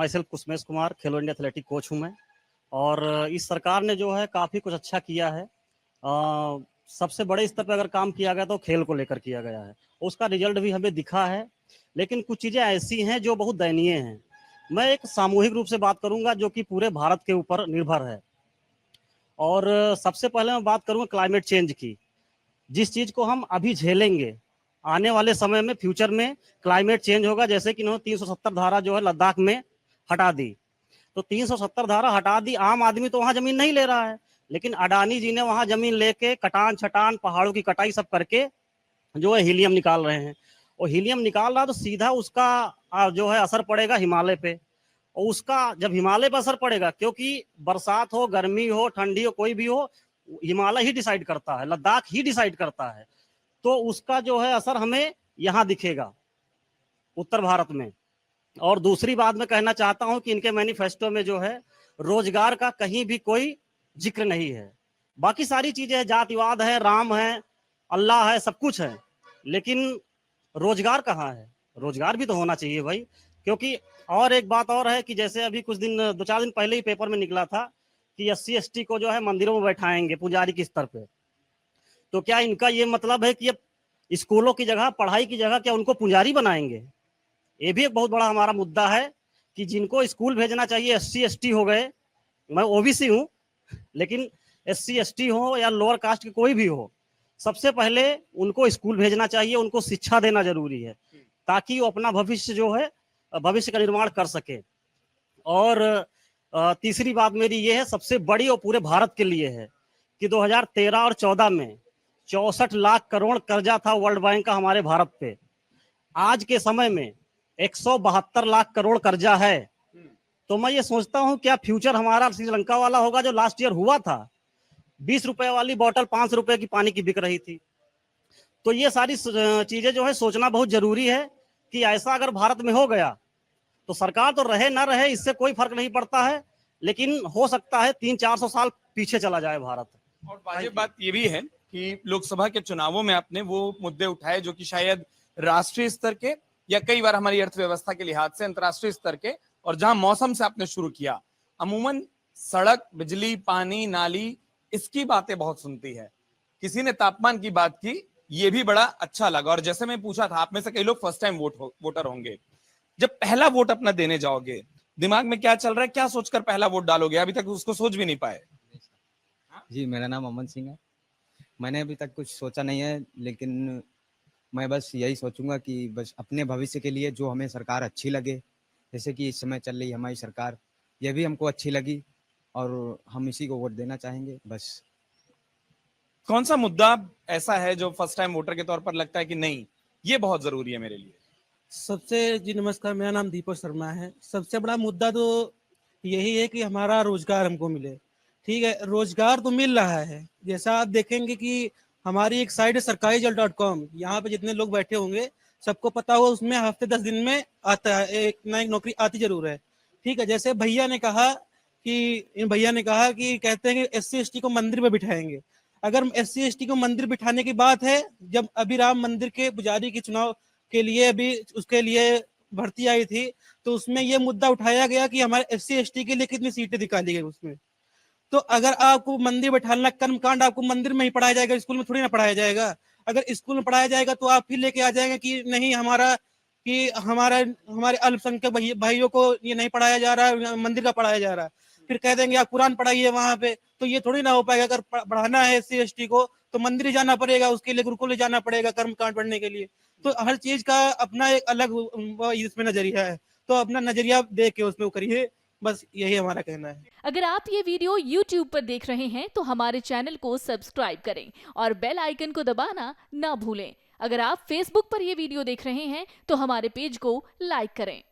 My self कुसमेश Kumar, Khelo India athletic coach हूँ मैं। और इस सरकार ने जो है काफ़ी कुछ अच्छा किया है। सबसे बड़े स्तर पर अगर काम किया गया तो खेल को लेकर किया गया है, उसका रिजल्ट भी हमें दिखा है। लेकिन कुछ चीज़ें ऐसी हैं जो बहुत दयनीय हैं। मैं एक सामूहिक रूप से बात करूंगा जो कि पूरे भारत के ऊपर निर्भर है। और सबसे पहले मैं बात करूंगा क्लाइमेट चेंज की। जिस चीज़ को हम अभी झेलेंगे, आने वाले समय में फ्यूचर में क्लाइमेट चेंज होगा। जैसे कि इन्होंने 370 धारा जो है लद्दाख में हटा दी, तो 370 धारा हटा दी। आम आदमी तो वहां जमीन नहीं ले रहा है, लेकिन अडानी जी ने वहां जमीन लेके कटान छटान पहाड़ों की कटाई सब करके जो है हीलियम निकाल रहे हैं। और हीलियम निकाल रहा तो सीधा उसका जो है असर पड़ेगा हिमालय पे। और उसका जब हिमालय पर असर पड़ेगा, क्योंकि बरसात हो, गर्मी हो, ठंडी हो, कोई भी हो, हिमालय ही डिसाइड करता है, लद्दाख ही डिसाइड करता है। तो उसका जो है असर हमें यहाँ दिखेगा उत्तर भारत में। और दूसरी बात मैं कहना चाहता हूं कि इनके मैनिफेस्टो में जो है रोजगार का कहीं भी कोई जिक्र नहीं है। बाकी सारी चीजें हैं, जातिवाद है, राम है, अल्लाह है, सब कुछ है, लेकिन रोजगार कहाँ है? रोजगार भी तो होना चाहिए भाई। क्योंकि और एक बात और है कि जैसे अभी कुछ दिन 2-4 दिन पहले ही पेपर में निकला था कि SC ST को जो है मंदिरों में बैठाएंगे पुजारी के स्तर पे। तो क्या इनका ये मतलब है कि अब स्कूलों की जगह, पढ़ाई की जगह क्या उनको पुजारी बनाएंगे? ये भी एक बहुत बड़ा हमारा मुद्दा है कि जिनको स्कूल भेजना चाहिए SC ST हो गए। मैं OBC हूँ, लेकिन SC ST हो या लोअर कास्ट के कोई भी हो, सबसे पहले उनको स्कूल भेजना चाहिए, उनको शिक्षा देना जरूरी है, ताकि वो अपना भविष्य जो है भविष्य का निर्माण कर सके। और तीसरी बात मेरी ये है, सबसे बड़ी और पूरे भारत के लिए है कि 2013 और 14 में 64 लाख करोड़ कर्जा था वर्ल्ड बैंक का हमारे भारत पे। आज के समय में 172 लाख करोड़ कर्जा है। तो मैं ये सोचता हूं क्या फ्यूचर हमारा श्रीलंका वाला होगा जो लास्ट ईयर हुआ था। 20 रुपए वाली बोतल 5 रुपए की पानी की बिक रही थी। तो ये सारी चीजें जो है सोचना बहुत जरूरी है कि ऐसा अगर भारत में हो गया तो सरकार तो रहे ना रहे इससे कोई फर्क नहीं पड़ता है, लेकिन हो सकता है 300-400 साल पीछे चला जाए भारत। और वाजिब बात ये भी है कि लोकसभा के चुनावों में आपने वो मुद्दे उठाए जो कि शायद राष्ट्रीय स्तर के या कई बार हमारी अर्थव्यवस्था के लिहाज से अंतर्राष्ट्रीय स्तर के, और जहां मौसम से आपने शुरू किया। अमूमन सड़क, बिजली, पानी, नाली, इसकी बातें बहुत सुनती है। किसी ने तापमान की बात की, ये भी बड़ा अच्छा लगा। और जैसे मैं पूछा था, आप में से कई लोग फर्स्ट टाइम वोटर होंगे। जब पहला वोट अपना देने जाओगे, दिमाग में क्या चल रहा है, क्या सोचकर पहला वोट डालोगे? अभी तक उसको सोच भी नहीं पाए। जी, मेरा नाम अमन सिंह है। मैंने अभी तक कुछ सोचा नहीं है, लेकिन मैं बस यही सोचूंगा कि बस अपने भविष्य के लिए जो हमें सरकार अच्छी लगे, जैसे कि इस समय चल रही हमारी सरकार, ये भी हमको अच्छी लगी और हम इसी को वोट देना चाहेंगे बस। कौन सा मुद्दा ऐसा है जो फर्स्ट टाइम वोटर के तौर पर लगता है कि नहीं, ये बहुत जरूरी है मेरे लिए? सबसे जी नमस्कार, मेरा नाम दीपक शर्मा है। सबसे बड़ा मुद्दा तो यही है कि हमारा रोजगार हमको मिले। ठीक है, रोजगार तो मिल रहा है। जैसा आप देखेंगे कि हमारी एक साइट है sarkarijal.com, यहाँ पे जितने लोग बैठे होंगे सबको पता होगा, उसमें हफ्ते 10 दिन में आता है एक ना एक नौकरी आती जरूर है। ठीक है, जैसे इन भैया ने कहा कि कहते हैं कि SC ST को मंदिर में बिठाएंगे। अगर SC ST को मंदिर बिठाने की बात है, जब अभी राम मंदिर के पुजारी के चुनाव के लिए अभी उसके लिए भर्ती आई थी, तो उसमें यह मुद्दा उठाया गया कि हमारे SC ST के लिए कितनी सीटें निकाली गई उसमें। तो अगर आपको मंदिर बैठाना, कर्मकांड आपको मंदिर में ही पढ़ाया जाएगा, स्कूल में थोड़ी ना पढ़ाया जाएगा। अगर स्कूल में पढ़ाया जाएगा तो आप फिर लेके आ जाएंगे कि नहीं हमारे अल्पसंख्यक भाइयों को ये नहीं पढ़ाया जा रहा है, मंदिर का पढ़ाया जा रहा है। फिर कह देंगे आप कुरान पढ़ाइए वहां पे, तो ये थोड़ी ना हो पाएगा। अगर पढ़ाना है SC ST को तो मंदिर ही जाना पड़ेगा, उसके लिए गुरुकुल जाना पड़ेगा कर्मकांड पढ़ने के लिए। तो हर चीज का अपना एक अलग इसमें नजरिया है, तो अपना नजरिया देख के उसमें करिए, बस यही हमारा कहना है। अगर आप ये वीडियो YouTube पर देख रहे हैं तो हमारे चैनल को सब्सक्राइब करें और बेल आइकन को दबाना ना भूलें। अगर आप Facebook पर ये वीडियो देख रहे हैं तो हमारे पेज को लाइक करें।